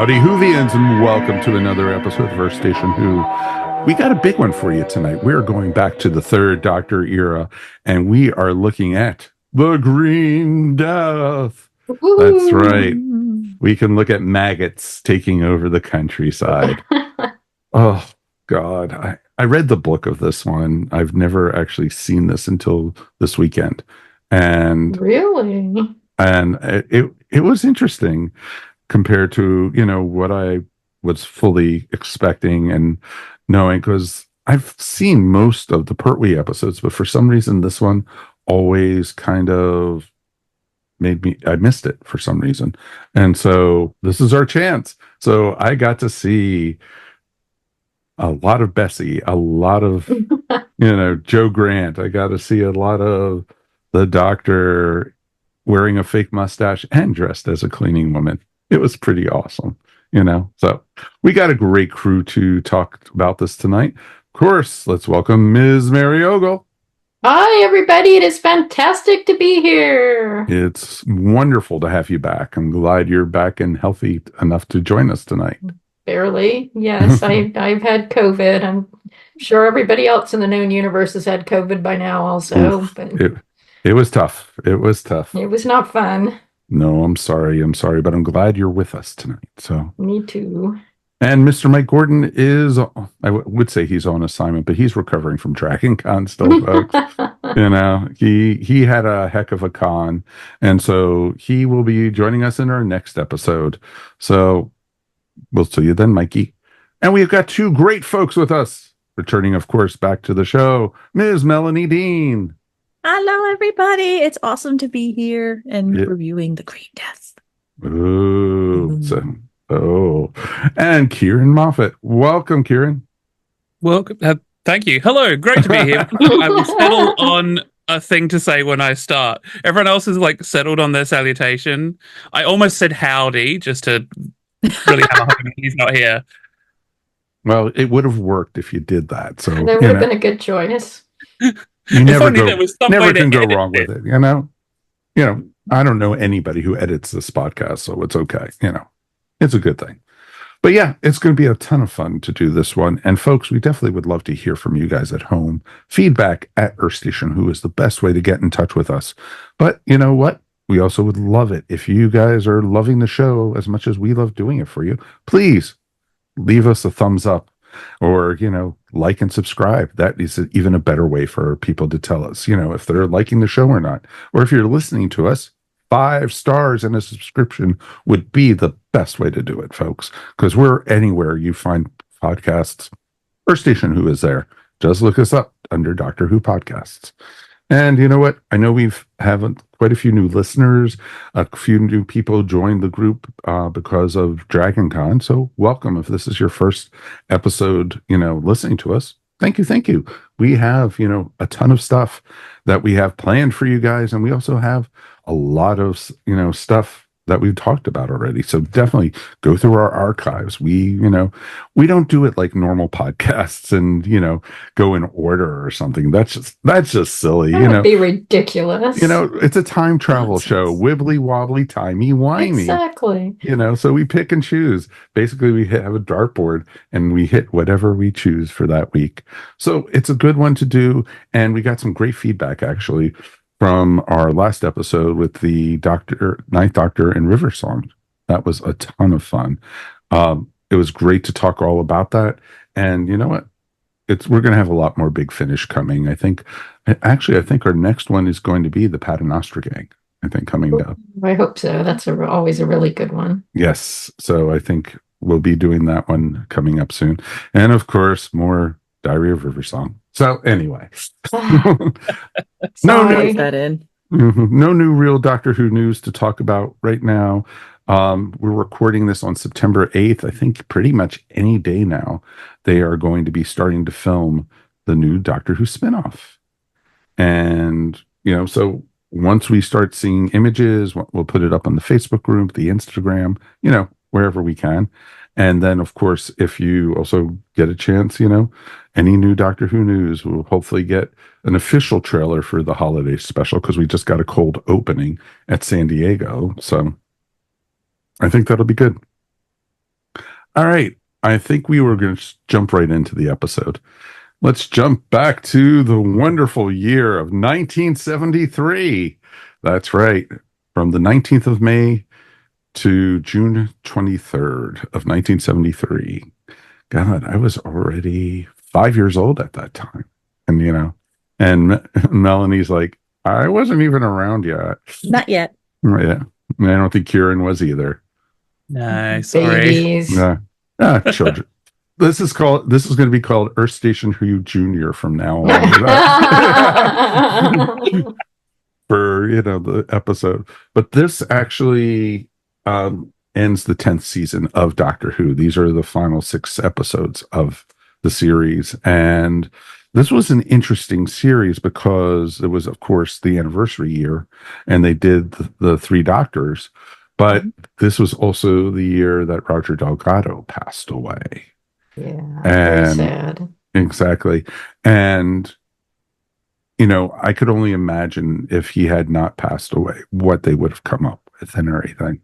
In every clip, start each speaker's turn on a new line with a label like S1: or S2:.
S1: Howdy, Whovians, and welcome to another episode of Earth Station Who. We got a big one for you tonight. We're going back to the Third Doctor era, and we are looking at the Green Death. Ooh. That's right. We can look at maggots taking over the countryside. Oh, God. I read the book of this one. I've never actually seen this until this weekend. And
S2: really?
S1: And it was interesting compared to, what I was fully expecting and knowing, because I've seen most of the Pertwee episodes, but for some reason this one always kind of I missed it for some reason. And so this is our chance. So I got to see a lot of Bessie, a lot of, Joe Grant. I got to see a lot of the Doctor wearing a fake mustache and dressed as a cleaning woman. It was pretty awesome, So we got a great crew to talk about this tonight. Of course, let's welcome Ms. Mary Ogle.
S2: Hi, everybody. It is fantastic to be here.
S1: It's wonderful to have you back. I'm glad you're back and healthy enough to join us tonight.
S2: Barely. Yes, I've had COVID. I'm sure everybody else in the known universe has had COVID by now also.
S1: Oof, but it was tough. It was tough.
S2: It was not fun.
S1: No, I'm sorry, but I'm glad you're with us tonight. So
S2: me too.
S1: And Mr. Mike Gordon is, I would say he's on assignment, but he's recovering from Dragon Con still, folks. He had a heck of a con, and so he will be joining us in our next episode. So we'll see you then, Mikey. And we've got two great folks with us, returning, of course, back to the show, Ms. Melanie Dean.
S3: Hello, everybody. It's awesome to be here and reviewing the Green Death.
S1: And Ciaran Moffatt. Welcome, Ciaran.
S4: Welcome. Thank you. Hello. Great to be here. I will settle on a thing to say when I start. Everyone else is settled on their salutation. I almost said howdy just to really hammer home he's not here.
S1: Well, it would have worked if you did that. So
S2: that would have been a good choice.
S1: You never can go wrong with it, I don't know anybody who edits this podcast, so it's okay. It's a good thing. But yeah, it's going to be a ton of fun to do this one. And folks, we definitely would love to hear from you guys at home. Feedback at Earth Station Who is the best way to get in touch with us. But you know what? We also would love it if you guys are loving the show as much as we love doing it for you. Please leave us a thumbs up. Or, like and subscribe. That is even a better way for people to tell us, if they're liking the show or not. Or if you're listening to us, 5 stars and a subscription would be the best way to do it, folks. Because we're anywhere you find podcasts. Earth Station Who is there. Just look us up under Doctor Who Podcasts. And you know what? I know we've quite a few new listeners. A few new people joined the group because of Dragon Con. So welcome if this is your first episode, listening to us. Thank you. We have, a ton of stuff that we have planned for you guys. And we also have a lot of, stuff that we've talked about already. So definitely go through our archives. We don't do it like normal podcasts and, go in order or something. That's just silly.
S2: That would be ridiculous.
S1: It's a time travel show, wibbly wobbly, timey wimey.
S2: Exactly.
S1: So we pick and choose. Basically, we have a dartboard and we hit whatever we choose for that week. So it's a good one to do. And we got some great feedback actually from our last episode with the Ninth Doctor and River Song. That was a ton of fun. It was great to talk all about that. And you know what? We're going to have a lot more Big Finish coming. I think our next one is going to be the Paternoster Gang. I think coming up.
S2: I hope so. That's always a really good one.
S1: Yes. So I think we'll be doing that one coming up soon. And of course, more Diary of River Song. So anyway,
S3: no
S1: new real Doctor Who news to talk about right now. We're recording this on September 8th. I think pretty much any day now, they are going to be starting to film the new Doctor Who spinoff. And, so once we start seeing images, we'll put it up on the Facebook group, the Instagram, wherever we can. And then, of course, if you also get a chance, any new Doctor Who news, we'll hopefully get an official trailer for the holiday special because we just got a cold opening at San Diego. So I think that'll be good. All right. I think we were going to jump right into the episode. Let's jump back to the wonderful year of 1973. That's right. From the 19th of May to June 23rd of 1973. God, I was already 5 years old at that time. And, and Melanie's like, I wasn't even around yet.
S3: Not yet.
S1: Yeah. I don't think Ciaran was either.
S4: No, sorry.
S2: Babies.
S1: Yeah. Children. This is going to be called Earth Station Who Junior from now on. For the episode. But this actually ends the 10th season of Doctor Who. These are the final 6 episodes of the series. And this was an interesting series because it was, of course, the anniversary year, and they did the 3 Doctors. But this was also the year that Roger Delgado passed away.
S2: Yeah,
S1: very
S2: sad.
S1: Exactly. And, I could only imagine if he had not passed away, what they would have come up with and everything.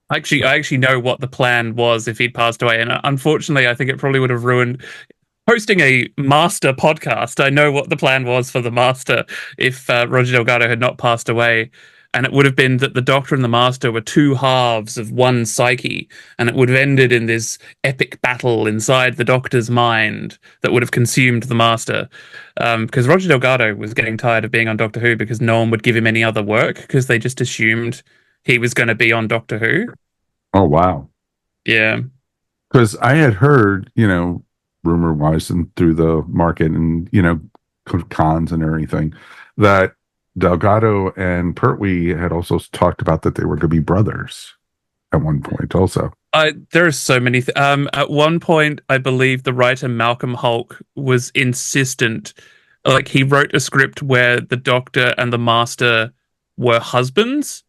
S4: I actually know what the plan was if he'd passed away. And unfortunately, I think it probably would have ruined hosting a Master podcast. I know what the plan was for the Master if Roger Delgado had not passed away. And it would have been that the Doctor and the Master were 2 halves of one psyche, and it would have ended in this epic battle inside the Doctor's mind that would have consumed the Master. Because Roger Delgado was getting tired of being on Doctor Who because no one would give him any other work because they just assumed he was going to be on Doctor Who.
S1: Oh, wow.
S4: Yeah.
S1: Because I had heard, rumor-wise and through the market and, cons and everything, that Delgado and Pertwee had also talked about that they were going to be brothers at one point also.
S4: There are so many. At one point, I believe the writer Malcolm Hulke was insistent. Like, he wrote a script where the Doctor and the Master were husbands,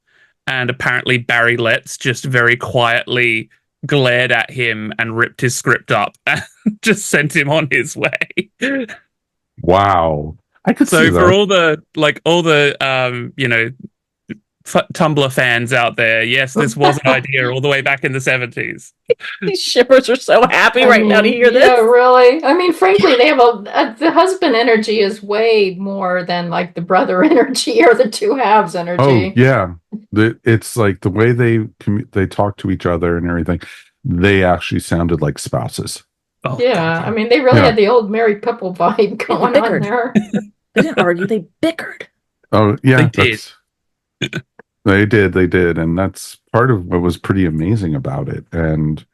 S4: and apparently Barry Letts just very quietly glared at him and ripped his script up and just sent him on his way.
S1: Wow. I could see that.
S4: So for all the Tumblr fans out there, yes, this was an idea all the way back in the 70s.
S3: These shippers are so happy now to hear this.
S2: Yeah, really. I mean, frankly, they have the husband energy is way more than like the brother energy or the 2 halves energy.
S1: Oh, yeah. It's like the way they talk to each other and everything. They actually sounded like spouses.
S4: Oh,
S2: yeah, I mean, they really had the old married couple vibe going on there.
S3: They didn't argue, they bickered.
S1: Oh, yeah.
S4: They did.
S1: They did. And that's part of what was pretty amazing about it. And,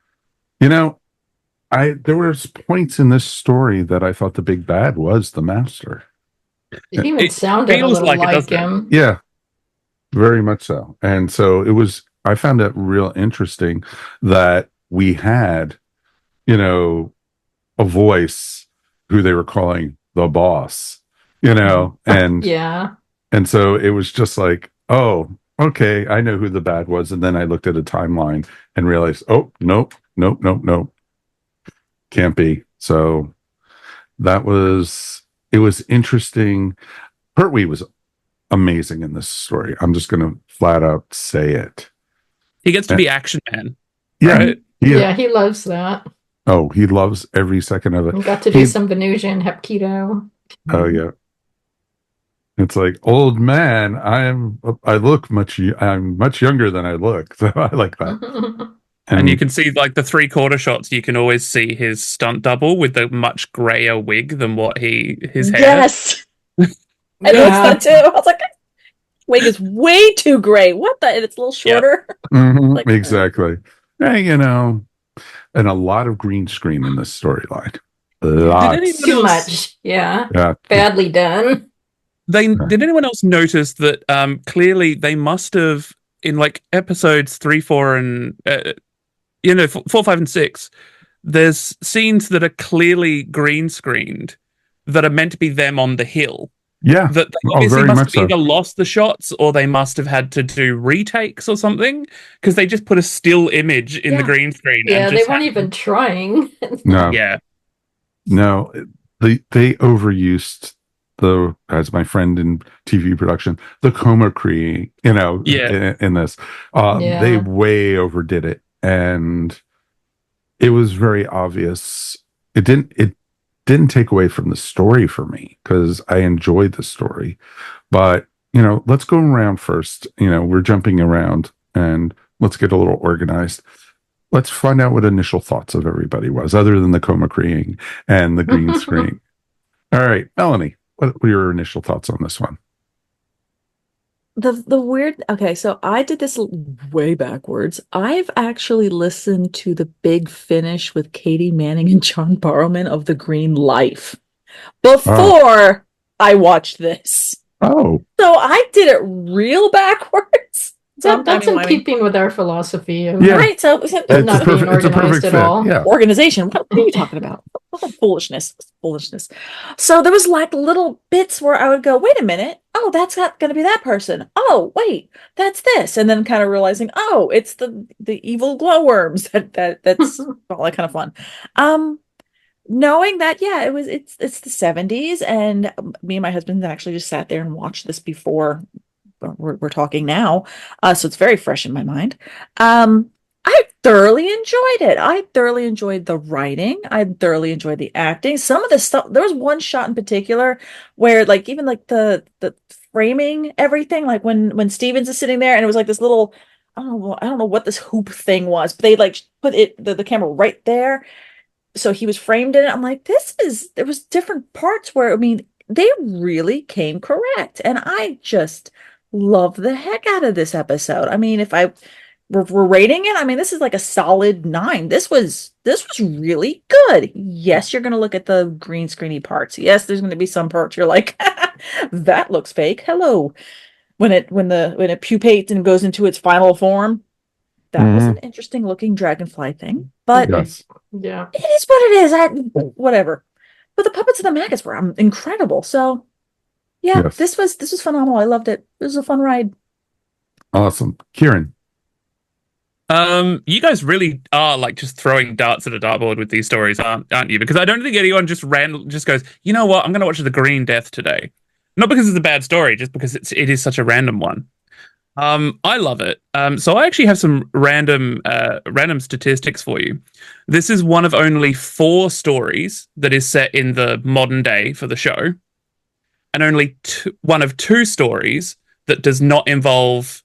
S1: there was points in this story that I thought the big bad was the Master.
S2: It even sounded a little like him.
S1: Yeah, very much so. And so I found it real interesting that we had, a voice who they were calling the boss, and
S2: yeah.
S1: And so it was just like, oh, okay, I know who the bad was. And then I looked at a timeline and realized, oh, nope. Can't be. So it was interesting. Pertwee was amazing in this story. I'm just going to flat out say it.
S4: He gets to be Action Man.
S1: Yeah.
S4: Right?
S2: Yeah, he loves that.
S1: Oh, he loves every second of it.
S2: He got to do some Venusian Hepketo.
S1: Oh, yeah. It's like, old man, I'm much younger than I look. So I like that.
S4: And you can see like the 3/4 shots, you can always see his stunt double with the much grayer wig than what his hair.
S3: Yes. I noticed that too. I was like, wig is way too gray. What the? And it's a little shorter.
S1: Mm-hmm, exactly. And a lot of green screen in this storyline.
S2: Too much. Yeah. Badly done.
S4: Did anyone else notice that clearly they must have, in like episodes 3, 4, and 4, 5, and 6, there's scenes that are clearly green screened that are meant to be them on the hill.
S1: Yeah.
S4: That they obviously must have either lost the shots or they must have had to do retakes or something, because they just put a still image in the green screen.
S2: Yeah, they weren't even trying.
S1: No.
S4: Yeah.
S1: No, they overused as my friend in TV production, the chroma key, in this. They way overdid it. And it was very obvious. It didn't take away from the story for me because I enjoyed the story. But, let's go around first. We're jumping around and let's get a little organized. Let's find out what initial thoughts of everybody was, other than the coma creating and the green screen. All right, Melanie, what were your initial thoughts on this one?
S3: The weird, okay, so I did this way backwards. I've actually listened to the big finish with Katie Manning and John Barrowman of The Green Life before I watched this.
S1: Oh.
S3: So I did it real backwards. So
S2: that's in keeping with our philosophy.
S3: Right. So
S2: not being organized at all.
S1: Yeah.
S3: Organization. What are you talking about? What foolishness. Foolishness. So there was like little bits where I would go, wait a minute. Oh, that's not going to be that person. Oh, wait, that's this. And then kind of realizing, oh, it's the evil glowworms. That's all that kind of fun. Knowing that, yeah, it's the 70s, and me and my husband actually just sat there and watched this before we're talking now, so it's very fresh in my mind. I thoroughly enjoyed it. I thoroughly enjoyed the writing. I thoroughly enjoyed the acting. Some of the stuff, there was one shot in particular where even the framing everything, like when Stevens is sitting there and it was like this little, I don't know what this hoop thing was, but they put the camera right there, so he was framed in it. I'm like, there was different parts where, they really came correct, and I just love the heck out of this episode. If we're rating it, this is like a solid 9. This was really good. Yes, you're going to look at the green screeny parts. Yes, there's going to be some parts you're like, that looks fake. Hello. When it pupates and goes into its final form, that was an interesting looking dragonfly thing. But
S1: yes.
S3: Yeah, it is what it is. Whatever. But the puppets and the maggots were incredible. So yeah, yes. This was phenomenal. I loved it. It was a fun ride.
S1: Awesome. Ciaran.
S4: You guys really are just throwing darts at a dartboard with these stories, aren't you? Because I don't think anyone just goes, you know what, I'm going to watch The Green Death today. Not because it's a bad story, just because it is such a random one. I love it. So I actually have some random statistics for you. This is one of only 4 stories that is set in the modern day for the show, and only one of 2 stories that does not involve.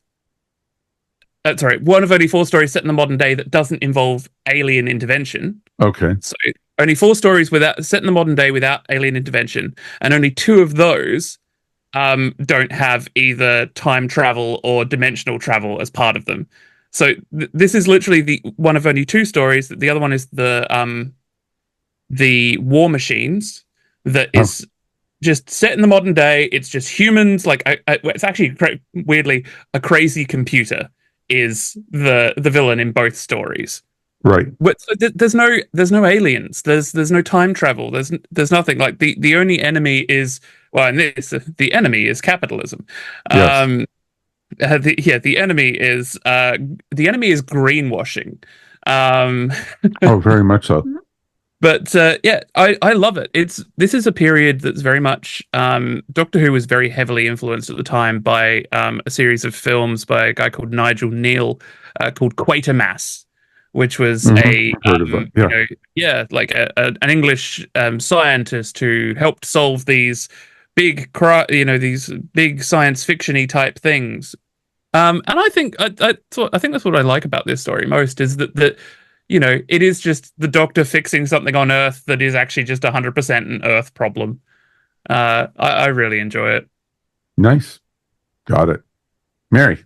S4: One of only 4 stories set in the modern day that doesn't involve alien intervention.
S1: Okay.
S4: So only 4 stories set in the modern day without alien intervention, and only 2 of those don't have either time travel or dimensional travel as part of them. So this is literally the one of only 2 stories. The other one is the War Machines, that is just set in the modern day. It's just humans. It's actually weirdly a crazy computer is the villain in both stories.
S1: Right.
S4: There's no aliens. There's no time travel. There's nothing. The only enemy is, well, in this, the enemy is capitalism.
S1: Yes.
S4: The enemy is greenwashing.
S1: Oh, very much so.
S4: But I love it. This is a period that's very much Doctor Who was very heavily influenced at the time by a series of films by a guy called Nigel Neal called Quatermass, which was an English scientist who helped solve these big science fiction-y type things. And I think that's what I like about this story most, is that it is just the Doctor fixing something on Earth that is actually just 100% an Earth problem. I really enjoy it.
S1: Nice. Got it. Mary.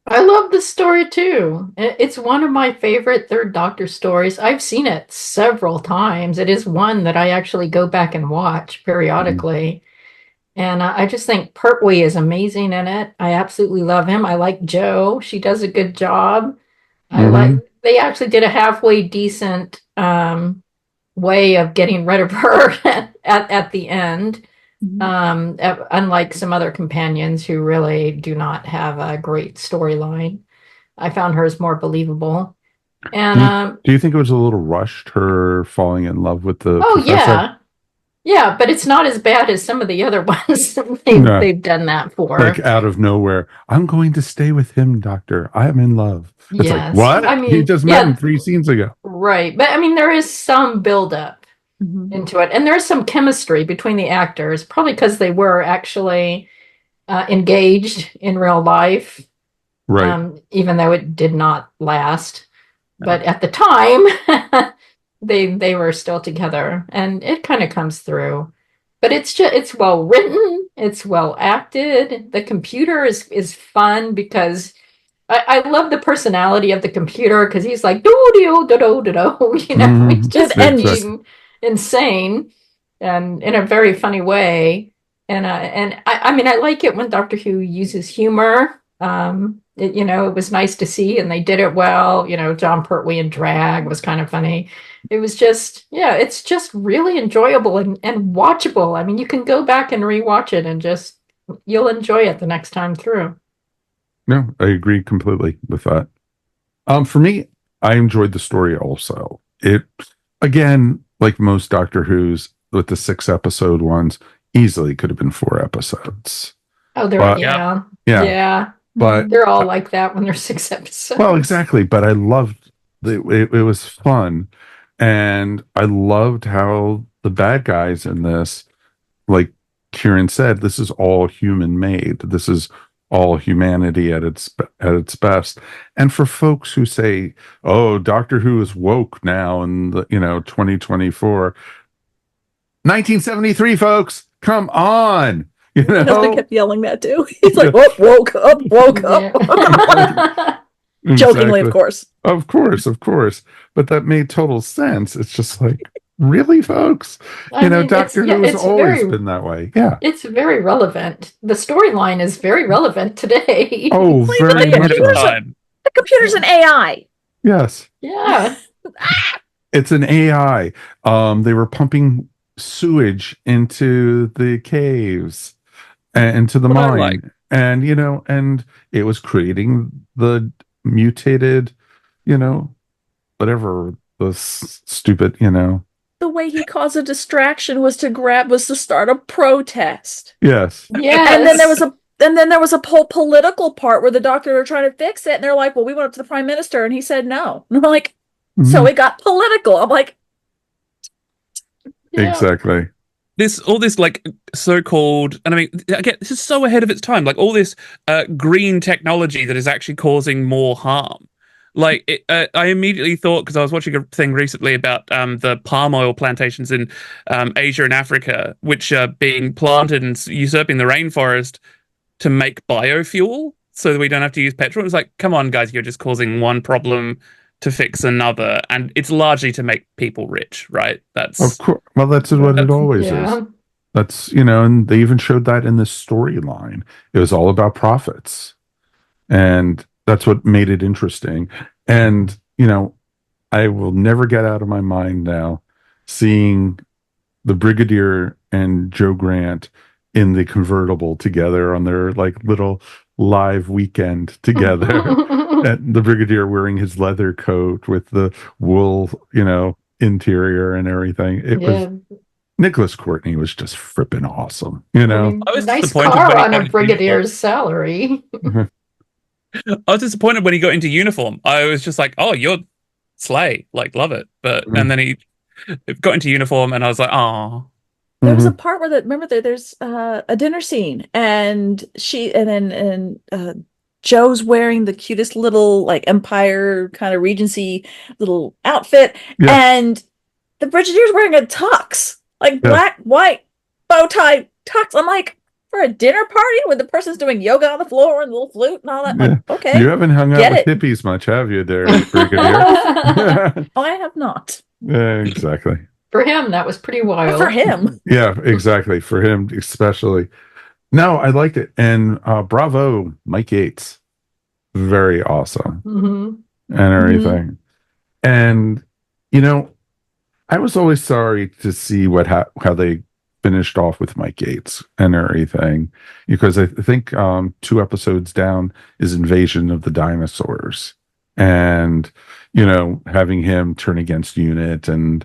S2: I love this story too. It's one of my favorite Third Doctor stories. I've seen it several times. It is one that I actually go back and watch periodically. And I just think Pertwee is amazing in it. I absolutely love him. I like Jo. She does a good job. They actually did a halfway decent way of getting rid of her at the end. Unlike some other companions who really do not have a great storyline. I found hers more believable. And
S1: do you think it was a little rushed, her falling in love with the professor?
S2: Yeah, but it's not as bad as some of the other ones
S1: No.
S2: they've done that for.
S1: Like out of nowhere, I'm going to stay with him, Doctor. I am in love. It's like,
S2: Yes.
S1: what?
S2: I mean,
S1: He just met him 3 scenes ago.
S2: Right. But I mean, there is some buildup into it. And there's some chemistry between the actors, probably because they were actually engaged in real life.
S1: Right.
S2: Even though it did not last. But at the time, they were still together. And it kind of comes through. But it's well written, it's well acted. The computer is fun because I love the personality of the computer because he's like do do do do do do, you know, he's just being insane and in a very funny way. And I mean I like it when Doctor Who uses humor. It was nice to see, and they did it well. Jon Pertwee in drag was kind of funny. It was just, it's just really enjoyable and watchable. I mean, you can go back and rewatch it and you'll enjoy it the next time through.
S1: No, I agree completely with that. For me, I enjoyed the story also. It, again, like most Doctor Who's with the 6-episode ones, easily could have been 4 episodes.
S2: Oh, yeah.
S1: But
S2: they're all like that when they're 6 episodes.
S1: Well, exactly. But I loved it was fun. And I loved how the bad guys in this, like Ciaran said, this is all human made. This is all humanity at its best. And for folks who say, "Oh, Doctor Who is woke now," in 2024, 1973, folks, come on.
S3: My husband kept yelling that too. He's like, "Oh, woke up."
S1: Exactly.
S3: Jokingly, of course.
S1: Of course. But that made total sense. It's just like, really, folks? Doctor Who has always been that way. Yeah.
S2: It's very relevant. The storyline is very relevant today.
S1: Oh, very much so.
S3: The computer's an AI.
S1: Yes.
S2: Yeah.
S1: It's an AI. They were pumping sewage into the caves and into the mine. And, and it was creating the mutated, whatever the stupid,
S3: The way he caused a distraction was to start a protest.
S1: Yes.
S2: Yes.
S3: And then there was a whole political part where the Doctor were trying to fix it, and they're like, "Well, we went up to the Prime Minister, and he said no." And I'm like, so it got political. I'm like,
S1: exactly.
S4: All this like so-called, and I mean, again, this is so ahead of its time. Like all this green technology that is actually causing more harm. Like I immediately thought, because I was watching a thing recently about the palm oil plantations in Asia and Africa, which are being planted and usurping the rainforest to make biofuel, so that we don't have to use petrol. It was like, come on, guys, you're just causing one problem to fix another, and it's largely to make people rich, right? That's
S1: of course. Well, that's what it always is. That's and they even showed that in the storyline. It was all about profits, and that's what made it interesting. And I will never get out of my mind now seeing the Brigadier and Joe Grant in the convertible together on their like little live weekend together. And the Brigadier wearing his leather coat with the wool, interior and everything. It was Nicholas Courtney was just frippin' awesome.
S2: I was nice disappointed car on a Brigadier's salary.
S4: I was disappointed when he got into uniform. I was just like, "Oh, you're slay, like love it." But and then he got into uniform, and I was like, "Oh."
S3: There was a part where there's a dinner scene, and Joe's wearing the cutest little like Empire kind of Regency little outfit, and the Brigadier's wearing a tux, like black, white, bow tie tux. I'm like, for a dinner party when the person's doing yoga on the floor and a little flute and all that. Like, okay,
S1: you haven't hung out with hippies much, have you, there, Brigadier?
S3: I have not.
S1: Exactly.
S2: For him, that was pretty wild.
S3: For him,
S1: yeah, exactly. For him, especially. No, I liked it, and bravo, Mike Yates, very awesome, and everything. And I was always sorry to see how they finished off with Mike Yates and everything, because I think 2 episodes down is Invasion of the Dinosaurs, and having him turn against UNIT and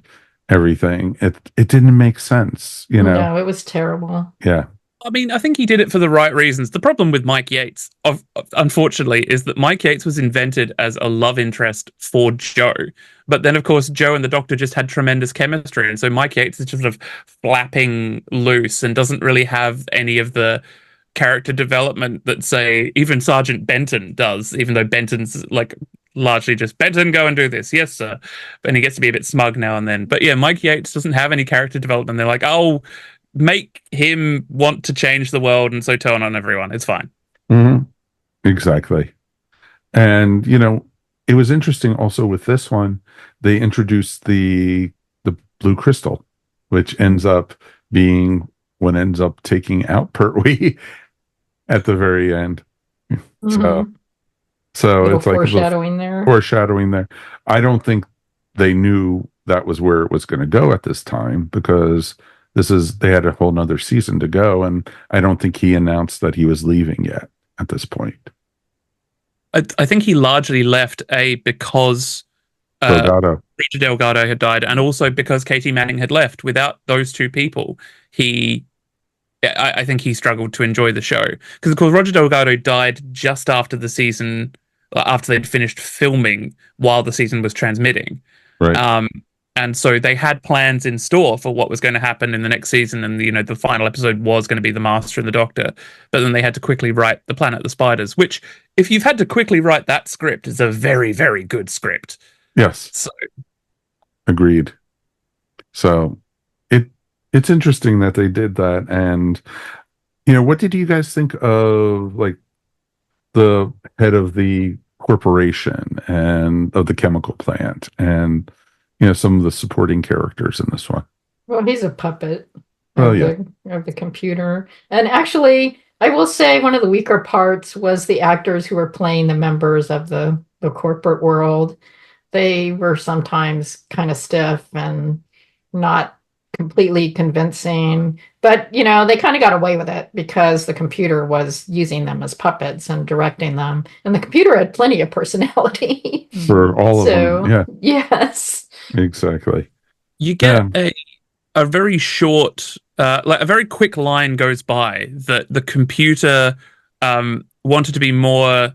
S1: everything. It didn't make sense, you know.
S2: No, it was terrible.
S1: Yeah.
S4: I mean, I think he did it for the right reasons. The problem with Mike Yates, unfortunately, is that Mike Yates was invented as a love interest for Joe. But then, of course, Joe and the Doctor just had tremendous chemistry. And so Mike Yates is just sort of flapping loose and doesn't really have any of the character development that, say, even Sergeant Benton does, even though Benton's like largely just, Benton, go and do this. Yes, sir. And he gets to be a bit smug now and then. But yeah, Mike Yates doesn't have any character development. They're like, oh, make him want to change the world and so turn on everyone. It's fine.
S1: Mm-hmm. Exactly. And, you know, it was interesting also with this one, they introduced the blue crystal, which ends up being what ends up taking out Pertwee at the very end.
S2: Mm-hmm.
S1: So it's like
S2: foreshadowing there.
S1: Foreshadowing there. I don't think they knew that was where it was going to go at this time, because they had a whole nother season to go, and I don't think he announced that he was leaving yet at this point.
S4: I think he largely left because
S1: Delgado.
S4: Rita Delgado had died, and also because Katie Manning had left. Without those two people, I think he struggled to enjoy the show, because of course Roger Delgado died just after the season, after they'd finished filming while the season was transmitting.
S1: Right.
S4: And so they had plans in store for what was going to happen in the next season. And, you know, the final episode was going to be the Master and the Doctor. But then they had to quickly write The Planet of the Spiders, which, if you've had to quickly write that script, is a very, very good script.
S1: Yes.
S4: So,
S1: agreed. So it's interesting that they did that. And, you know, what did you guys think of, like, the head of the corporation and of the chemical plant and, you know, some of the supporting characters in this one?
S2: Well, he's a puppet
S1: of
S2: the computer. And actually, I will say one of the weaker parts was the actors who were playing the members of the corporate world. They were sometimes kind of stiff and not completely convincing. But, you know, they kind of got away with it because the computer was using them as puppets and directing them. And the computer had plenty of personality.
S1: For all of them. Yeah.
S2: Yes.
S1: Exactly.
S4: You get a very short, like a very quick line goes by that the computer wanted to be more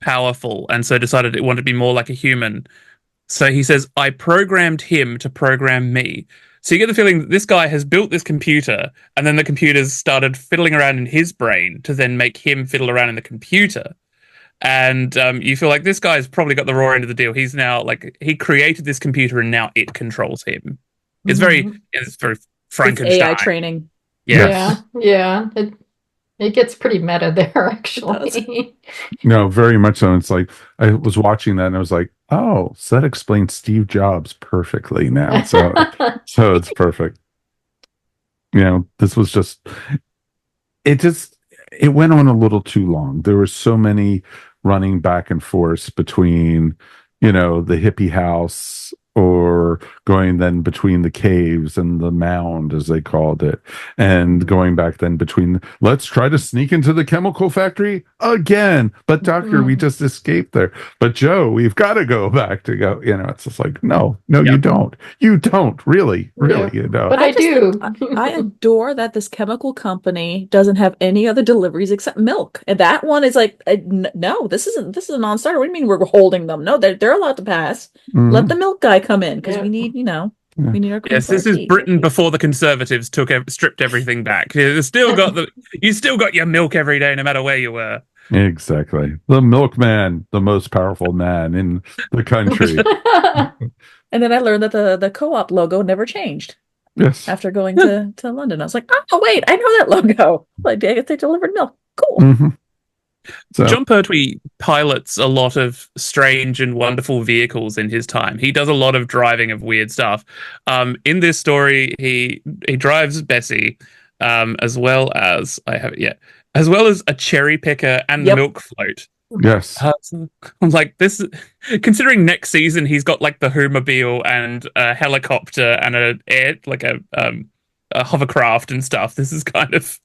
S4: powerful, and so decided it wanted to be more like a human. So he says, I programmed him to program me. So you get the feeling that this guy has built this computer, and then the computers started fiddling around in his brain to then make him fiddle around in the computer. And you feel like this guy's probably got the raw end of the deal. He's now, like, he created this computer and now it controls him. It's very Frankenstein.
S3: It's AI training.
S1: Yes.
S2: Yeah. It gets pretty meta there, actually.
S1: No, very much so. It's like, I was watching that and I was like, oh, so that explains Steve Jobs perfectly now. So it's perfect. You know, this was it went on a little too long. There were so many running back and forth between, you know, the hippie house, or going then between the caves and the mound, as they called it, and going back then between, let's try to sneak into the chemical factory again. But Doctor, we just escaped there. But Joe, we've got to go back to go. You know, it's just like, no, you don't. You don't. Really, you don't.
S2: But I do.
S3: I adore that this chemical company doesn't have any other deliveries except milk. And that one is like, no, this is a non-starter. What do you mean we're holding them? No, they're allowed to pass.
S1: Mm-hmm.
S3: Let the milk guy come in, because we need, you know, we need our.
S4: Yes, this is Britain before the Conservatives stripped everything back. You still got your milk every day, no matter where you were.
S1: Exactly, the milkman, the most powerful man in the country.
S3: And then I learned that the co-op logo never changed.
S1: Yes.
S3: After going to London, I was like, oh wait, I know that logo. Like, I guess they delivered milk. Cool.
S1: Mm-hmm. So,
S4: Jon Pertwee pilots a lot of strange and wonderful vehicles in his time. He does a lot of driving of weird stuff. In this story, he drives Bessie, as well as a cherry picker and the milk float.
S1: Yes.
S4: I'm like, this, considering next season he's got like the Whomobile and a helicopter and a hovercraft and stuff. This is kind of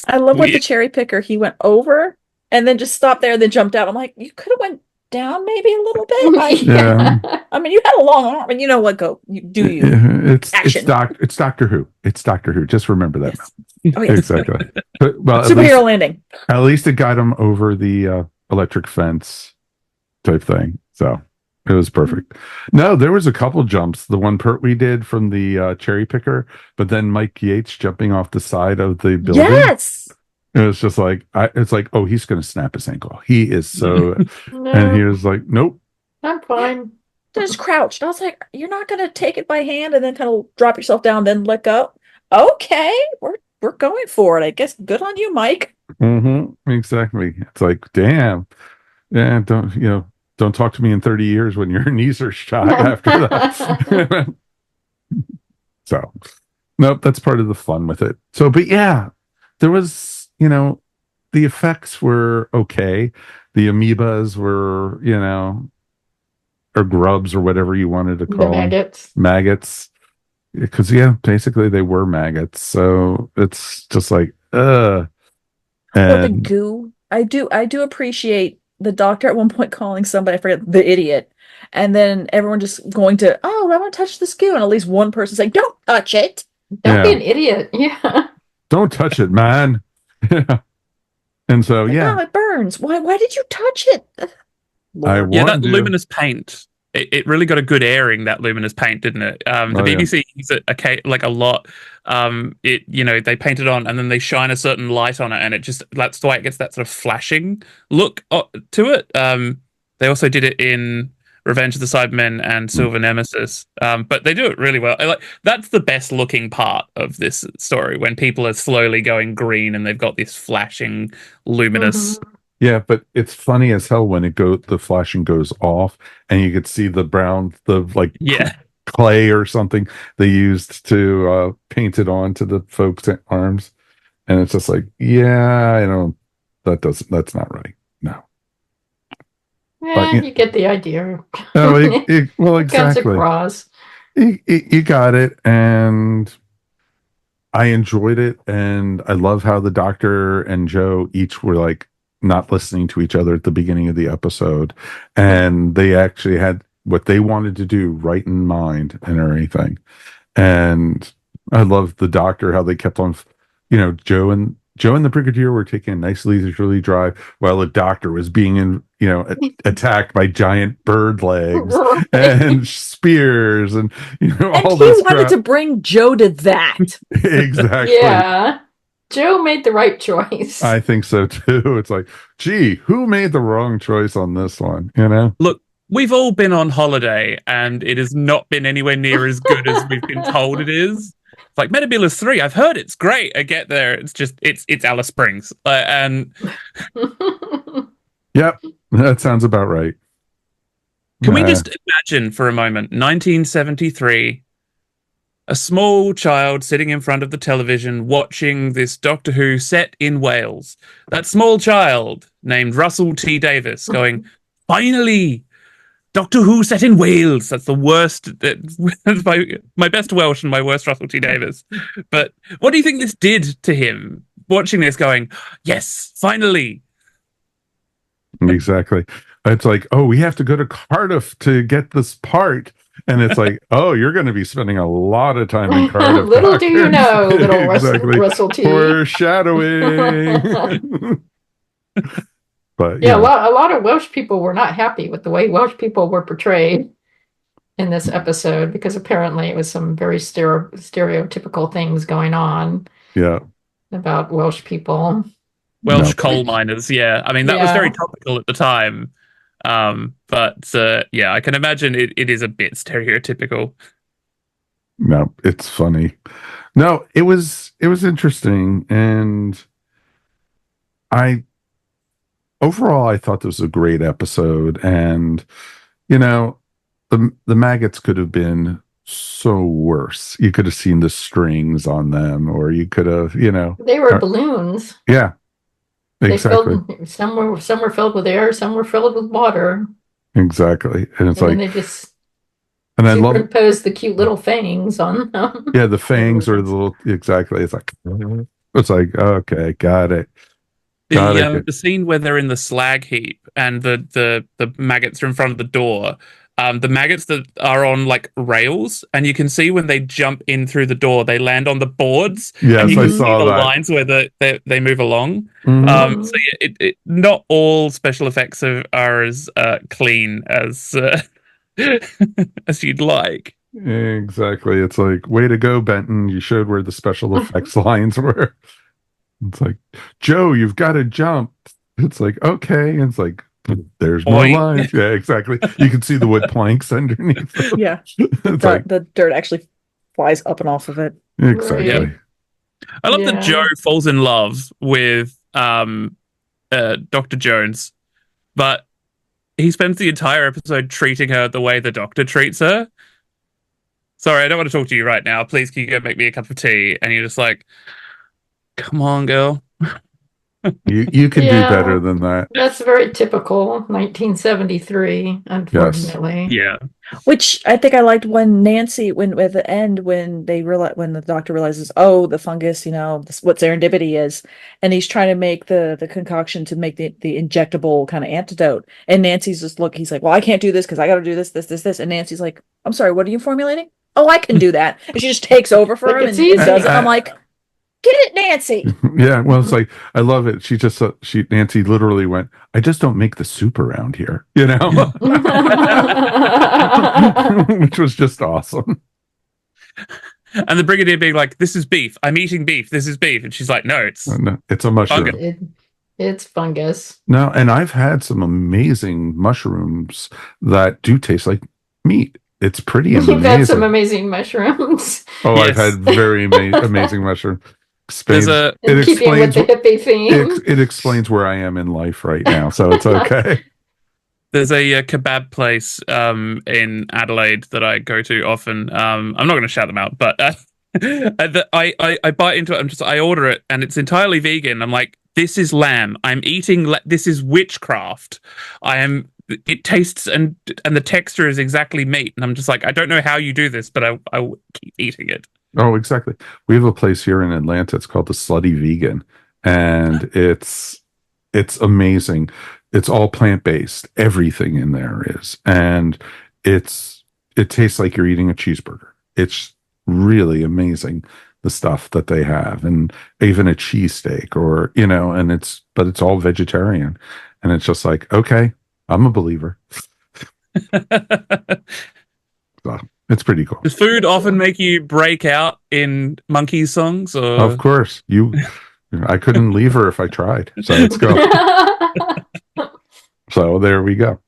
S3: I love with the cherry picker. He went over and then just stopped there and then jumped out. I'm like, you could have went down maybe a little bit.
S1: Yeah.
S3: I mean, you had a long arm, and you know what?
S1: It's
S3: Action.
S1: it's Doctor Who. It's Doctor Who. Just remember that.
S3: Yes. Oh, yes.
S1: Exactly. But, well,
S3: Superhero landing.
S1: At least it got him over the electric fence type thing. So it was perfect. No, there was a couple jumps. The one Pertwee did from the cherry picker, but then Mike Yates jumping off the side of the building.
S3: Yes.
S1: It was just like, it's like, oh, he's going to snap his ankle. He is so,
S2: No,
S1: and he was like, nope.
S2: I'm fine.
S3: Just crouched. I was like, you're not going to take it by hand and then kind of drop yourself down, then let go. Okay, we're going for it. I guess good on you, Mike.
S1: Mm-hmm, exactly. It's like, damn. Yeah, don't talk to me in 30 years when your knees are shot after that. So, nope, that's part of the fun with it. So, but yeah, there was, the effects were okay. The amoebas were, or grubs or whatever you wanted to call them. Maggots. Because, basically they were maggots. So it's just like,
S3: Or the goo. I do appreciate the doctor at one point calling somebody, I forget, the idiot. And then everyone just going to, I want to touch this goo. And at least one person saying, don't touch it.
S2: Don't be an idiot. Yeah.
S1: Don't touch it, man. Yeah. And so,
S3: no, it burns. Why did you touch it?
S4: That luminous paint. It really got a good airing, that luminous paint, didn't it? The BBC use it a lot. They paint it on and then they shine a certain light on it, and that's the way it gets that sort of flashing look to it. They also did it in Revenge of the Cybermen and Silver Nemesis, but they do it really well. That's the best looking part of this story, when people are slowly going green and they've got this flashing, luminous.
S2: Mm-hmm.
S1: Yeah, but it's funny as hell when the flashing goes off, and you could see the brown, clay or something they used to paint it onto the folks' arms, and it's just like, that's not right. No.
S2: Yeah, you get the idea.
S1: No, well, exactly.
S2: Comes across.
S1: You got it, and I enjoyed it, and I love how the Doctor and Joe each were like not listening to each other at the beginning of the episode, and they actually had what they wanted to do right in mind and everything. And I love the Doctor, how they kept on, Joe and the Brigadier were taking a nice leisurely drive while the Doctor was being attacked by giant bird legs and spears and all this.
S3: He wanted to bring Joe to that.
S1: Exactly.
S2: Yeah. Joe made the right choice.
S1: I think so too. It's like, gee, who made the wrong choice on this one?
S4: Look, we've all been on holiday, and it has not been anywhere near as good as we've been told it is. It's like Metabolus 3. I've heard it's great. I get there. It's just it's Alice Springs, and
S1: yep, that sounds about right.
S4: Can we just imagine for a moment, 1973? A small child sitting in front of the television watching this Doctor Who set in Wales. That small child, named Russell T. Davis, going, finally, Doctor Who set in Wales. That's the worst. That's my best Welsh and my worst Russell T. Davis. But what do you think this did to him? Watching this going, yes, finally.
S1: Exactly. It's like, oh, we have to go to Cardiff to get this part. And it's like, oh, you're going to be spending a lot of time in Cardiff.
S2: Little do you know, little Russell T.
S1: Foreshadowing. But
S2: a lot of Welsh people were not happy with the way Welsh people were portrayed in this episode, because apparently it was some very stereotypical things going on.
S1: Yeah.
S2: About Welsh people.
S4: Welsh coal miners, yeah. I mean, that was very topical at the time. But I can imagine it is a bit stereotypical.
S1: No, it's funny. No, it was interesting, and overall I thought this was a great episode, and the maggots could have been so worse. You could have seen the strings on them, or you could have,
S2: they were balloons.
S1: Yeah. Exactly.
S2: Some were filled with air, some were filled with water.
S1: Exactly. And it's
S2: they just superimposed the cute little fangs on them.
S1: Yeah, the fangs are the little, exactly. It's like, okay, got it.
S4: The scene where they're in the slag heap and the maggots are in front of the door. The maggots that are on like rails, and you can see when they jump in through the door, they land on the boards.
S1: Yes,
S4: and you can
S1: I
S4: see
S1: saw
S4: the
S1: that.
S4: lines where they move along.
S1: Mhm.
S4: So yeah, not all special effects are as clean as as you'd like.
S1: Exactly. It's like, way to go, Benton. You showed where the special effects lines were. It's like, Joe, you've got to jump. It's like, okay. And it's like, there's more
S4: Boing.
S1: lines. Yeah, exactly. You can see the wood planks underneath them.
S3: Yeah.
S1: It's like,
S3: The dirt actually flies up and off of it.
S1: exactly.
S2: Right.
S4: I love that
S2: Yeah.
S4: Joe falls in love with Dr. Jones, but he spends the entire episode treating her the way the Doctor treats her. Sorry, I don't want to talk to you right now. Please, can you go make me a cup of tea? And you're just like, come on, girl.
S1: You can do
S2: Yeah.
S1: better than that.
S2: That's very typical 1973, unfortunately.
S4: Yeah.
S3: Which I think I liked when Nancy, when at the end, when the Doctor realizes, oh, the fungus, what serendipity is, and he's trying to make the concoction to make the injectable kind of antidote, and Nancy's just he's like, well, I can't do this because I got to do this, and Nancy's like, I'm sorry, what are you formulating? Oh, I can do that, and she just takes over for him
S2: It's
S3: and
S2: easy.
S3: does it. I'm like, get it, Nancy.
S1: Yeah, well, it's like, I love it. Nancy literally went, I just don't make the soup around here, which was just awesome.
S4: And the Brigadier being like, this is beef. I'm eating beef. This is beef. And she's like, no, it's
S1: No, it's a mushroom.
S4: fungus.
S2: It's fungus.
S1: No, and I've had some amazing mushrooms that do taste like meat. It's pretty amazing.
S2: You've had some amazing mushrooms.
S1: Oh,
S4: Yes.
S1: I've had very amazing mushrooms.
S4: There's a
S2: In keeping with the hippie theme.
S1: it explains where I am in life right now, so it's okay.
S4: There's a kebab place in Adelaide that I go to often. I'm not going to shout them out, but I bite into it. I order it, and it's entirely vegan. I'm like, this is lamb. I'm eating. This is witchcraft. It tastes and the texture is exactly meat, and I'm just like, I don't know how you do this, but I will keep eating it.
S1: Oh, exactly. We have a place here in Atlanta. It's called the Slutty Vegan, and it's amazing. It's all plant-based. Everything in there is, and it tastes like you're eating a cheeseburger. It's really amazing, the stuff that they have, and even a cheesesteak, or but it's all vegetarian, and it's just like, okay, I'm a believer. So, it's pretty cool.
S4: Does food often make you break out in Monkeys songs? Or?
S1: Of course, I couldn't leave her if I tried. So let's go. So there we go.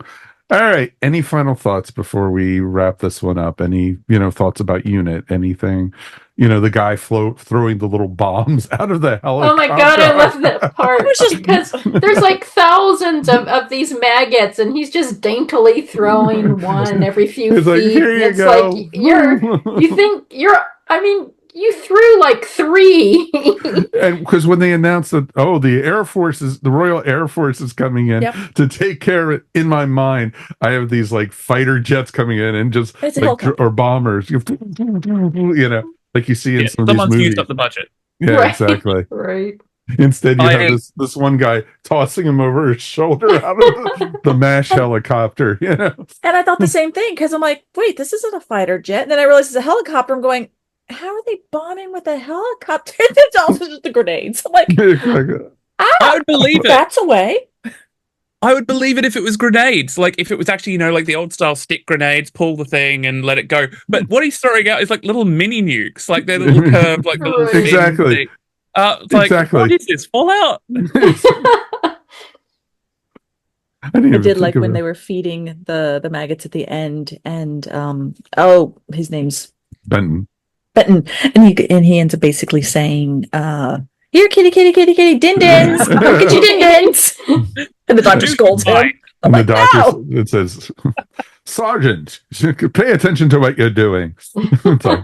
S1: All right. Any final thoughts before we wrap this one up? Any, thoughts about Unit? Anything? The guy throwing the little bombs out of the helicopter.
S2: Oh my god, I love that part. Because there's like thousands of these maggots, and he's just daintily throwing one every few
S1: It's
S2: feet.
S1: like, here you
S2: it's
S1: go.
S2: Like you threw like 3.
S1: And because when they announced that, the Royal Air Force is coming in to take care of it, in my mind, I have these like fighter jets coming in and just or bombers, like you see in some of these
S4: someone's
S1: movies.
S4: used up the budget.
S1: Yeah,
S2: Right.
S1: exactly.
S2: Right.
S1: Instead, you have this one guy tossing him over his shoulder out of the MASH helicopter,
S3: And I thought the same thing, because I'm like, wait, this isn't a fighter jet. And then I realized it's a helicopter. I'm going, how are they bombing with a helicopter? It's also just the grenades. I'm like,
S4: I would believe it.
S3: That's a way.
S4: I would believe it if it was grenades. Like if it was actually, like the old style stick grenades, pull the thing and let it go. But what he's throwing out is like little mini nukes, like they're little curved, like little
S1: Exactly.
S4: it's like, what is this? Fallout?
S1: I
S3: did like when they were feeding the maggots at the end, and his name's
S1: Benton,
S3: and he ends up basically saying, here, kitty, din dins, come get your din dins. And the doctor scolds him.
S1: And
S3: I'm
S1: the
S3: like,
S1: doctor,
S3: no!
S1: it says, Sergeant, pay attention to what you're doing. It's like,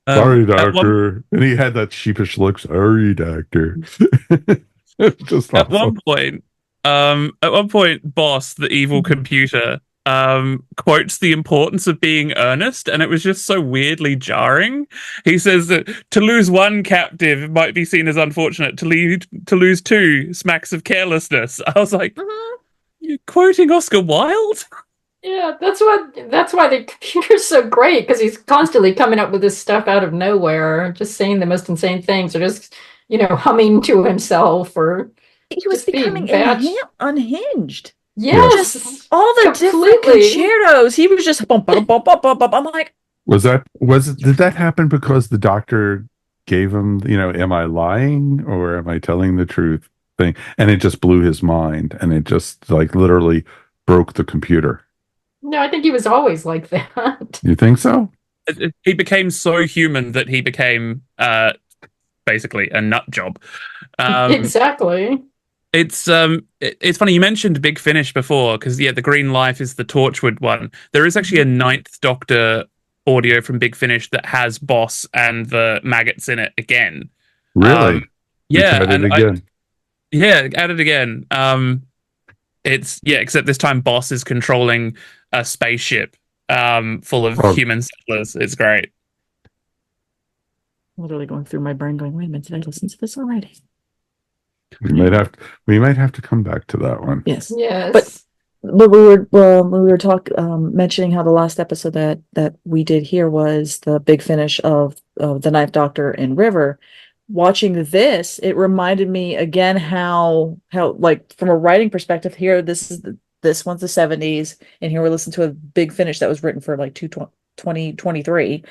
S1: sorry, doctor. And he had that sheepish look. Sorry, doctor. Just
S4: at one point, Boss, the evil computer, quotes the importance of being earnest, and it was just so weirdly jarring. He says that to lose one captive might be seen as unfortunate. To lose two smacks of carelessness. I was like, you're quoting Oscar Wilde?
S2: Yeah, that's why the computer's so great, because he's constantly coming up with this stuff out of nowhere, just saying the most insane things, or just humming to himself, or
S3: he was
S2: just
S3: becoming unhinged.
S2: Yes,
S3: just all the different concertos. He was just bum, bum, bum, bum, bum, bum. I'm like,
S1: did that happen because the doctor gave him, am I lying or am I telling the truth thing? And it just blew his mind, and it just like literally broke the computer.
S2: No, I think he was always like that.
S1: You think so?
S4: He became so human that he became basically a nut job.
S2: Exactly.
S4: It's funny you mentioned Big Finish before, because the Green Life is the Torchwood one. There is actually a Ninth Doctor audio from Big Finish that has Boss and the Maggots in it again.
S1: Really?
S4: Yeah,
S1: and again.
S4: Add it again. Except this time Boss is controlling a spaceship full of human settlers. It's great.
S3: Literally going through my brain, going, "Wait a minute, did I listen to this already?"
S1: We might have to come back to that one.
S3: Yes.
S2: Yes.
S3: But we were mentioning how the last episode that we did here was the Big Finish of the Ninth Doctor in River. Watching this, it reminded me again how like from a writing perspective here, this one's the 70s, and here we're listening to a Big Finish that was written for like 2023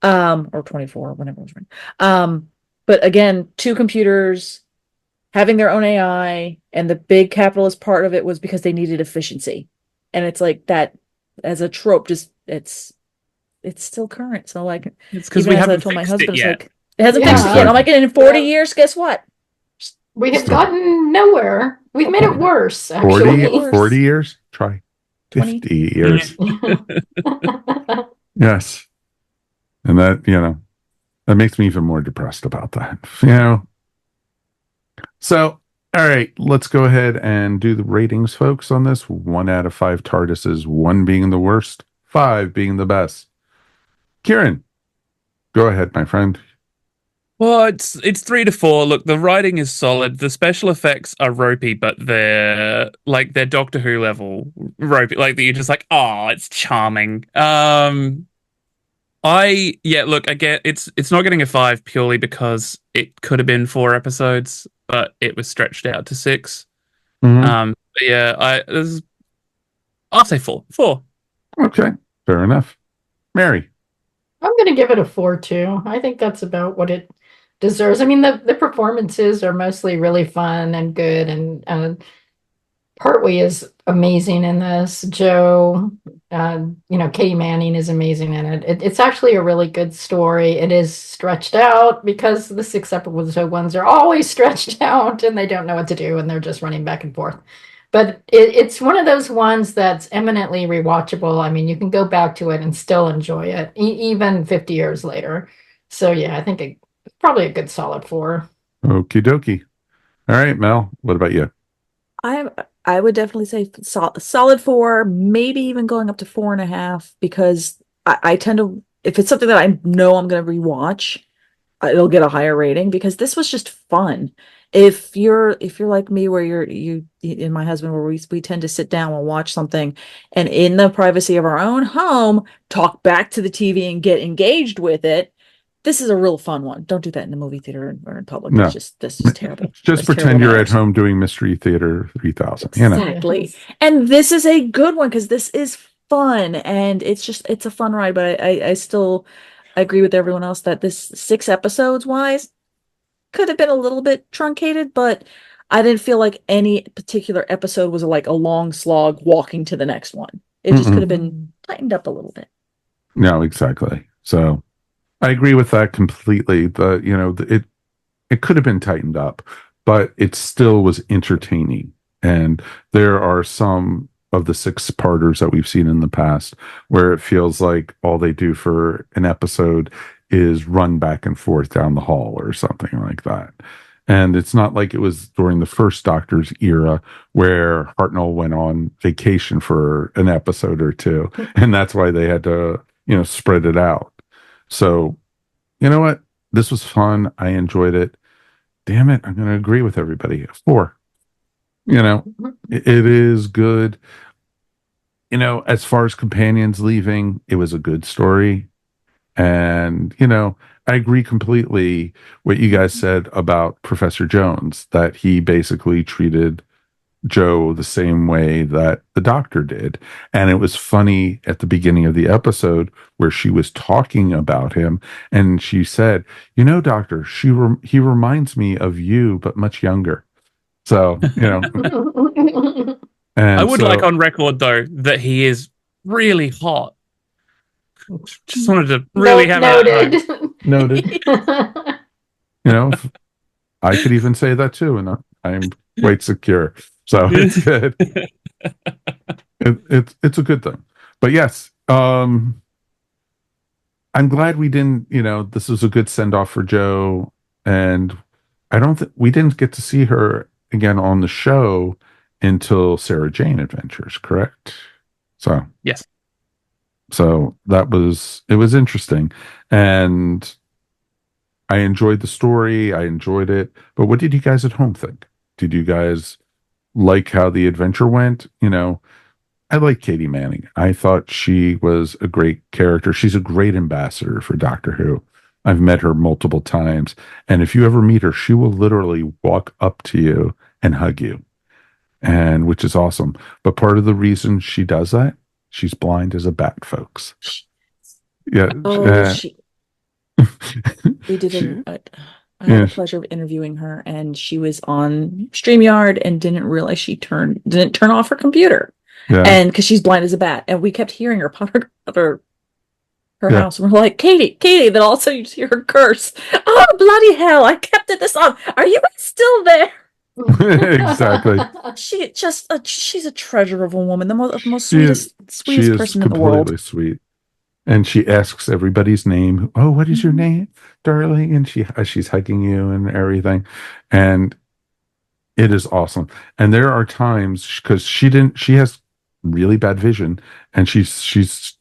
S3: or 24, whenever it was written. But again, two computers having their own AI, and the big capitalist part of it was because they needed efficiency. And it's like that as a trope, just it's still current. So like,
S4: it's because we haven't told my husband,
S3: like, it hasn't fixed it yet. I'm like, in 40 years, guess what?
S2: We have gotten nowhere. We've made it worse, actually.
S1: 40 years? Try 50 years. Yes. And that, that makes me even more depressed about that, So, all right, let's go ahead and do the ratings, folks, on this. 1 out of 5 TARDISes, 1 being the worst, 5 being the best. Ciaran, go ahead, my friend.
S4: Well, it's 3 to 4. Look, the writing is solid. The special effects are ropey, but they're Doctor Who level ropey. Like you're just like, oh, it's charming. Look, I get it's not getting a 5 purely because it could have been 4 episodes, but it was stretched out to 6.
S1: Mm-hmm.
S4: I'll say 4. 4.
S1: Okay, fair enough. Mary,
S2: I'm going to give it a 4 too. I think that's about what it deserves. I mean, the performances are mostly really fun and good, and Pertwee is amazing in this. Joe, Katie Manning is amazing in it. It's actually a really good story. It is stretched out because the 6 episode ones are always stretched out and they don't know what to do and they're just running back and forth. But it's one of those ones that's eminently rewatchable. I mean, you can go back to it and still enjoy it, even 50 years later. So yeah, I think it's probably a good solid 4.
S1: Okie dokie. All right, Mel, what about you?
S3: I would definitely say solid 4, maybe even going up to 4.5, because I tend to, if it's something that I know I'm going to rewatch, it'll get a higher rating because this was just fun. If you're like me, where you and my husband, where we tend to sit down and watch something, and in the privacy of our own home, talk back to the TV and get engaged with it. This is a real fun one. Don't do that in the movie theater or in public. No. This is terrible.
S1: Just pretend you're at home doing Mystery Theater 3000.
S3: Exactly. And this is a good one because this is fun and it's a fun ride. But I still agree with everyone else that this 6 episodes wise could have been a little bit truncated, but I didn't feel like any particular episode was like a long slog walking to the next one. It just could have been tightened up a little bit.
S1: No, exactly. So I agree with that completely. It could have been tightened up, but it still was entertaining. And there are some of the 6-parters that we've seen in the past where it feels like all they do for an episode is run back and forth down the hall or something like that. And it's not like it was during the first Doctor's era where Hartnell went on vacation for an episode or two. And that's why they had to, spread it out. So, you know what? This was fun. I enjoyed it. Damn it. I'm going to agree with everybody. 4. It is good. As far as companions leaving, it was a good story. And, I agree completely what you guys said about Professor Jones, that he basically treated Joe the same way that the Doctor did. And it was funny at the beginning of the episode where she was talking about him and she said, Doctor, he reminds me of you, but much younger. So, and
S4: I would like on record, though, that he is really hot. Just wanted to really have
S1: noted. I could even say that too, and I'm quite secure. So it's good. It's a good thing. But yes, I'm glad we didn't. This was a good send off for Joe, and I don't think we didn't get to see her again on the show until Sarah Jane Adventures, correct? So
S4: yes.
S1: So it was interesting, and I enjoyed the story. I enjoyed it. But what did you guys at home think? Did you guys like how the adventure went? I like Katie Manning. I thought she was a great character. She's a great ambassador for Doctor Who. I've met her multiple times. And if you ever meet her, she will literally walk up to you and hug you, and which is awesome. But part of the reason she does that, she's blind as a bat, folks. Yeah.
S3: We did I had the pleasure of interviewing her, and she was on StreamYard and didn't realize she didn't turn off her computer. Yeah. And because she's blind as a bat, and we kept hearing her pop her house, and we're like, Katie, then also you hear her curse. Oh, bloody hell, I kept it this on. Are you still there?
S1: Exactly.
S3: She's a treasure of a woman, the most sweetest person in the world.
S1: Completely sweet. And she asks everybody's name. Oh, what is your name, darling? And she's hugging you and everything. And it is awesome. And there are times, because she has really bad vision, and she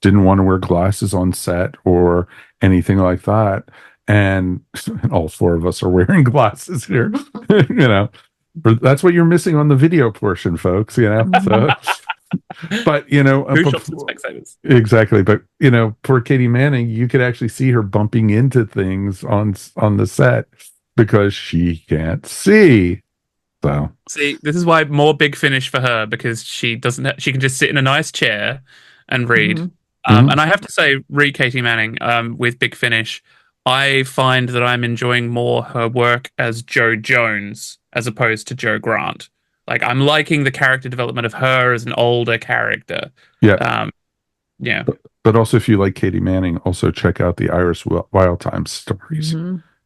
S1: didn't want to wear glasses on set or anything like that. And all 4 of us are wearing glasses here. That's what you're missing on the video portion, folks. So. But exactly. But poor Katie Manning, you could actually see her bumping into things on the set because she can't see. So
S4: see, this is why more Big Finish for her, because she can just sit in a nice chair and read. Mm-hmm. And I have to say, read Katie Manning with Big Finish. I find that I'm enjoying more her work as Jo Jones as opposed to Jo Grant. Like, I'm liking the character development of her as an older character.
S1: Yeah.
S4: Yeah.
S1: But also, if you like Katie Manning, also check out the Iris Wildtime stories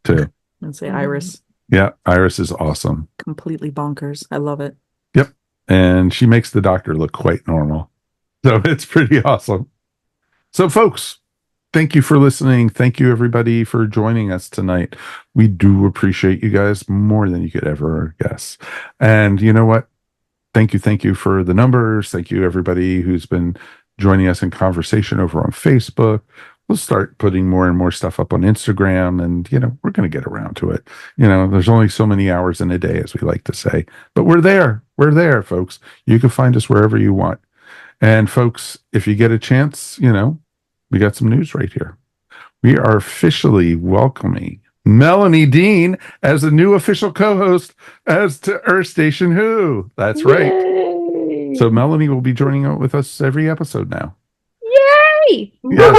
S1: too.
S3: I'd say Iris.
S1: Yeah. Iris is awesome.
S3: Completely bonkers. I love it.
S1: Yep. And she makes the Doctor look quite normal. So it's pretty awesome. So, folks, thank you for listening. Thank you, everybody, for joining us tonight. We do appreciate you guys more than you could ever guess. And you know what? Thank you for the numbers. Thank you, everybody who's been joining us in conversation over on Facebook. We'll start putting more and more stuff up on Instagram, and, we're going to get around to it. There's only so many hours in a day, as we like to say, but we're there. We're there, folks. You can find us wherever you want. And folks, if you get a chance, we got some news right here. We are officially welcoming Melanie Dean as a new official co-host as to Earth Station Who. That's right. Yay! So Melanie will be joining with us every episode now.
S3: Yay!
S1: Yes.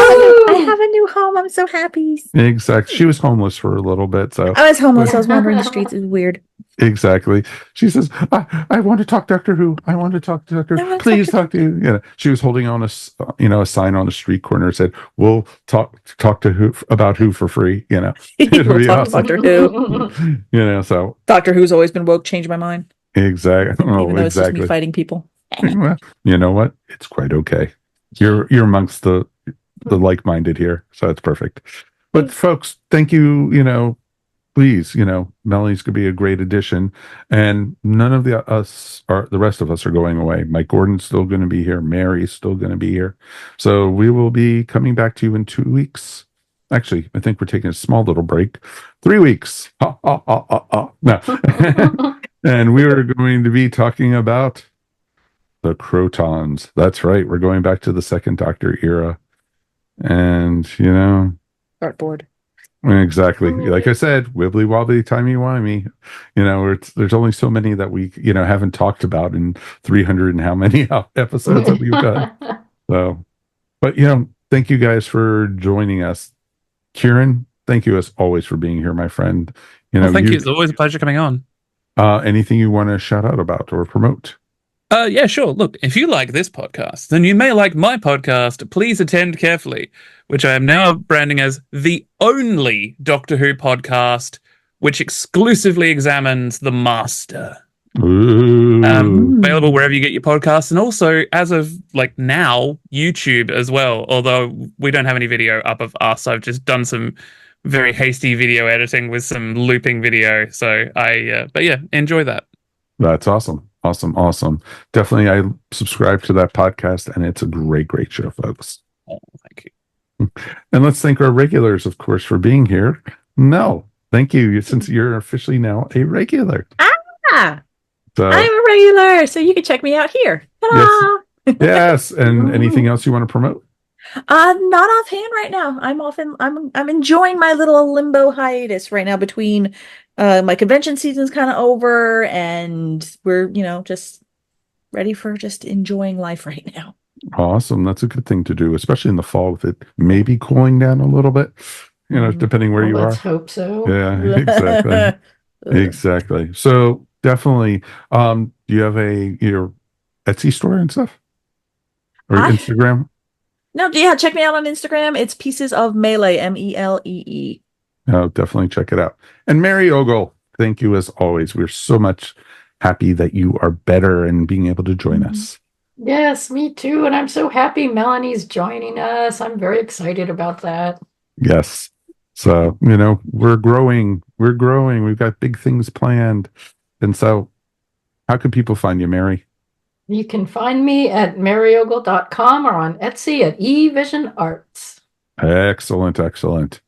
S3: I have a new home. I'm so happy.
S1: Exactly. She was homeless for a little bit. So
S3: I was homeless. I was wandering the streets. It was weird.
S1: Exactly. She says, I want to talk Doctor Who. I want to talk to Doctor Who. Please talk to you. She was holding on a sign on the street corner that said, we'll talk to Who about Who for free. It'll be awesome.
S3: Doctor Who.
S1: So
S3: Doctor Who's always been woke. Changed my mind.
S1: Exactly.
S3: Even though it's just me fighting people.
S1: Well, you know what? It's quite okay. You're amongst the like-minded here, so it's perfect. But folks, thank you, please, Melanie's going to be a great addition. And none of the rest of us are going away. Mike Gordon's still going to be here. Mary's still going to be here. So we will be coming back to you in 2 weeks. Actually, I think we're taking a small little break. 3 weeks. No. And we are going to be talking about the Crotons. That's right. We're going back to the Second Doctor era. And,
S3: Dartboard.
S1: Exactly. Like I said, wibbly wobbly, timey wimey. There's only so many that we, haven't talked about in 300 and how many episodes that we've done. So, but thank you guys for joining us. Ciaran, thank you as always for being here, my friend.
S4: Thank you. It's always a pleasure coming on.
S1: Anything you want to shout out about or promote?
S4: Yeah, sure. Look, if you like this podcast, then you may like my podcast, Please Attend Carefully, which I am now branding as the only Doctor Who podcast which exclusively examines the Master. Available wherever you get your podcasts, and also, as of now, YouTube as well. Although we don't have any video up of us, I've just done some very hasty video editing with some looping video. So but yeah, enjoy that.
S1: That's awesome. Awesome. Definitely, I subscribe to that podcast, and it's a great show, folks.
S4: Oh, thank you.
S1: And let's thank our regulars, of course, for being here. No, thank you, since you're officially now a regular. So,
S3: I'm a regular, so you can check me out here.
S1: Yes. And anything else you want to promote?
S3: Not offhand right now. I'm enjoying my little limbo hiatus right now between my convention season's kind of over, and we're just ready for just enjoying life right now.
S1: Awesome. That's a good thing to do, especially in the fall with it maybe cooling down a little bit, depending where you are.
S2: Let's hope so.
S1: Yeah, exactly. Exactly. So definitely, do you have your Etsy store and stuff? Or Instagram?
S3: No, yeah, check me out on Instagram. It's Pieces of Melee, Melee.
S1: Oh, definitely check it out. And Mary Ogle, thank you as always. We're so much happy that you are better and being able to join us.
S2: Yes, me too. And I'm so happy Melanie's joining us. I'm very excited about that.
S1: Yes. So, we're growing. We've got big things planned. And so, how can people find you, Mary?
S2: You can find me at maryogle.com or on Etsy at eVision Arts.
S1: Excellent.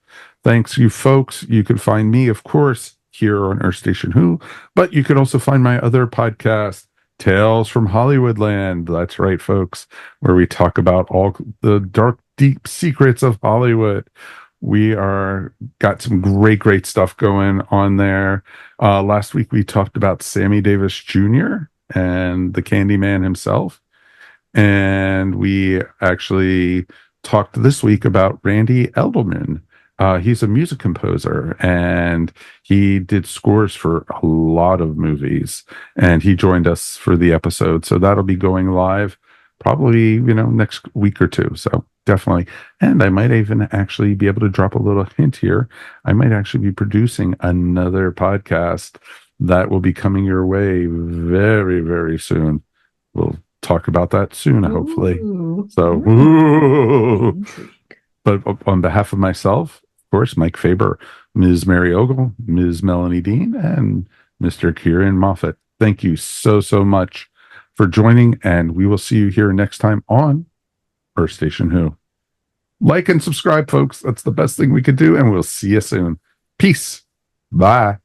S1: Thanks, you folks. You can find me, of course, here on Earth Station Who, but you can also find my other podcast, Tales from Hollywoodland. That's right, folks, where we talk about all the dark, deep secrets of Hollywood. We got some great stuff going on there. Last week, we talked about Sammy Davis Jr. and the Candyman himself. And we actually talked this week about Randy Edelman. He's a music composer, and he did scores for a lot of movies, and he joined us for the episode. So that'll be going live probably, next week or two. So definitely. And I might even actually be able to drop a little hint here. I might actually be producing another podcast that will be coming your way very, very soon. We'll talk about that soon, hopefully. So, but on behalf of myself, of course, Mike Faber, Ms. Mary Ogle, Ms. Melanie Dean, and Mr. Ciaran Moffatt, thank you so much for joining, and we will see you here next time on Earth Station Who. Like and subscribe, folks. That's the best thing we could do, and we'll see you soon. Peace. Bye.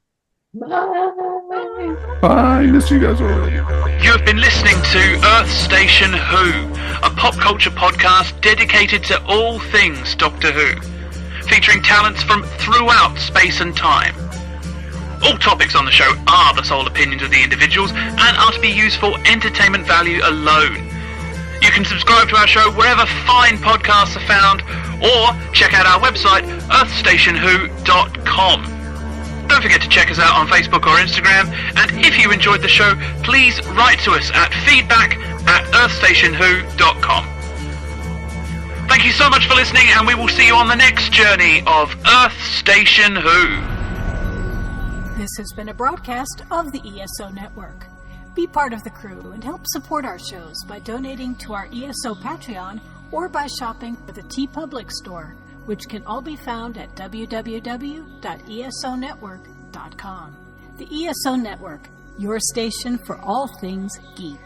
S1: Bye. Miss you guys already.
S5: You have been listening to Earth Station Who, a pop culture podcast dedicated to all things Doctor Who, featuring talents from throughout space and time. All topics on the show are the sole opinions of the individuals and are to be used for entertainment value alone. You can subscribe to our show wherever fine podcasts are found, or check out our website, earthstationwho.com. Don't forget to check us out on Facebook or Instagram, and if you enjoyed the show, please write to us at feedback@earthstationwho.com. Thank you so much for listening, and we will see you on the next journey of Earth Station Who.
S6: This has been a broadcast of the ESO Network. Be part of the crew and help support our shows by donating to our ESO Patreon or by shopping at the TeePublic store, which can all be found at www.esonetwork.com. The ESO Network, your station for all things geek.